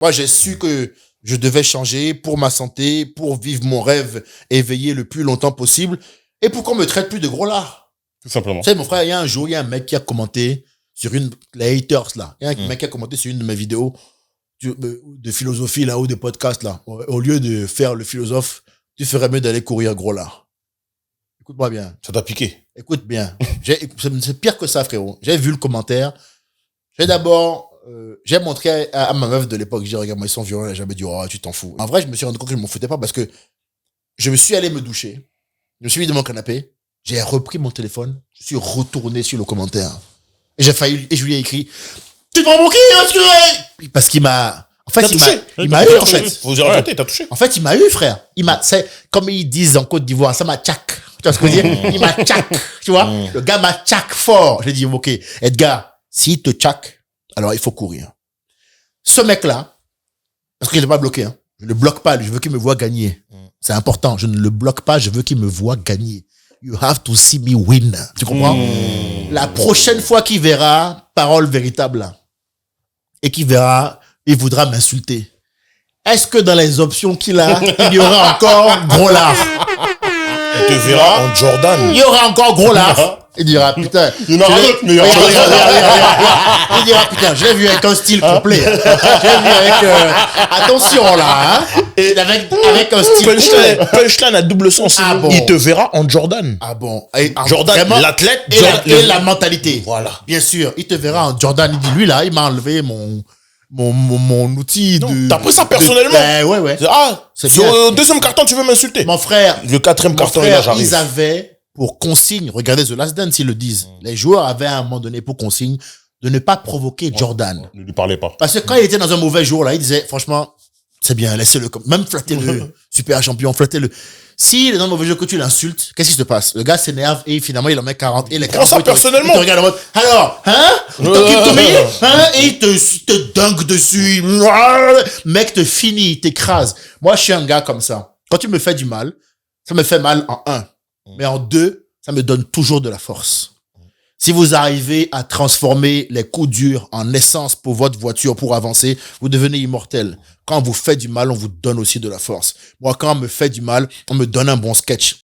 Moi, j'ai su que je devais changer pour ma santé, pour vivre mon rêve éveillé le plus longtemps possible et pour qu'on me traite plus de gros lard. Tout simplement. Tu sais, mon frère, il y a un jour, il y a un mec qui a commenté sur les haters, là. Il y a un mec qui a commenté sur une de mes vidéos de philosophie, là, ou de podcast, là. Au lieu de faire le philosophe, tu ferais mieux d'aller courir gros lard. Écoute-moi bien. Ça t'a piqué. Écoute bien. C'est pire que ça, frérot. J'ai vu le commentaire. J'ai montré à ma meuf de l'époque, j'ai dit, regarde, moi, ils sont violents, elle a jamais dit, oh, tu t'en fous. En vrai, je me suis rendu compte que je m'en foutais pas parce que je me suis allé me doucher. Je me suis mis dans mon canapé. J'ai repris mon téléphone. Je suis retourné sur le commentaire. Et je lui ai écrit, tu te prends pour qui, parce qu'il m'a, en fait, il m'a eu, en fait. Vous avez raconté, t'as touché. En fait, il m'a eu, frère. C'est comme ils disent en Côte d'Ivoire, ça m'a tchac. Tu vois ce que je veux dire? Il m'a tchac. Tu vois? Le gars m'a tchac fort. J'ai dit, ok, Edgar, s'il te tchac, alors il faut courir. Ce mec-là, parce qu'il n'est pas bloqué, hein. Je ne le bloque pas, je veux qu'il me voie gagner. C'est important. Je ne le bloque pas, je veux qu'il me voie gagner. You have to see me win. Tu comprends? La prochaine fois qu'il verra parole véritable là, et qu'il verra, il voudra m'insulter. Est-ce que dans les options qu'il a, il y aura encore gros lard? Il te verra en Jordan. Il y aura encore gros lard. Il dira, putain. Il y en aura d'autres, mais il y aura Il dira, putain, je l'ai vu avec un style complet. Je l'ai vu avec, attention là, hein. Et avec un style complet. Punchline à double sens. Ah bon. Il te verra en Jordan. Ah bon. Et, Jordan, vraiment, l'athlète. et la mentalité. Voilà. Bien sûr. Il te verra en Jordan. Il dit, lui là, il m'a enlevé mon outil de. T'as pris ça personnellement? Ouais. C'est sur le deuxième carton, tu veux m'insulter? Mon frère. Le quatrième carton, là, j'arrive. Ils avaient pour consigne, regardez The Last Dance, ils le disent. Les joueurs avaient à un moment donné pour consigne de ne pas provoquer Jordan. Ne lui parlez pas. Parce que quand il était dans un mauvais jour, là, il disait, franchement, c'est bien, laissez-le comme, même flattez-le, super champion, flattez-le. S'il est dans un mauvais jour que tu l'insultes, qu'est-ce qui se passe? Le gars s'énerve et finalement, il en met 40 et les 40. Prends ça personnellement. Il te regarde en mode, alors, hein? Et il te dunk dessus. Mec te finit, il t'écrase. Moi, je suis un gars comme ça. Quand tu me fais du mal, ça me fait mal en 1. Mais en 2, ça me donne toujours de la force. Si vous arrivez à transformer les coups durs en essence pour votre voiture pour avancer, vous devenez immortel. Quand on vous fait du mal, on vous donne aussi de la force. Moi, quand on me fait du mal, on me donne un bon sketch.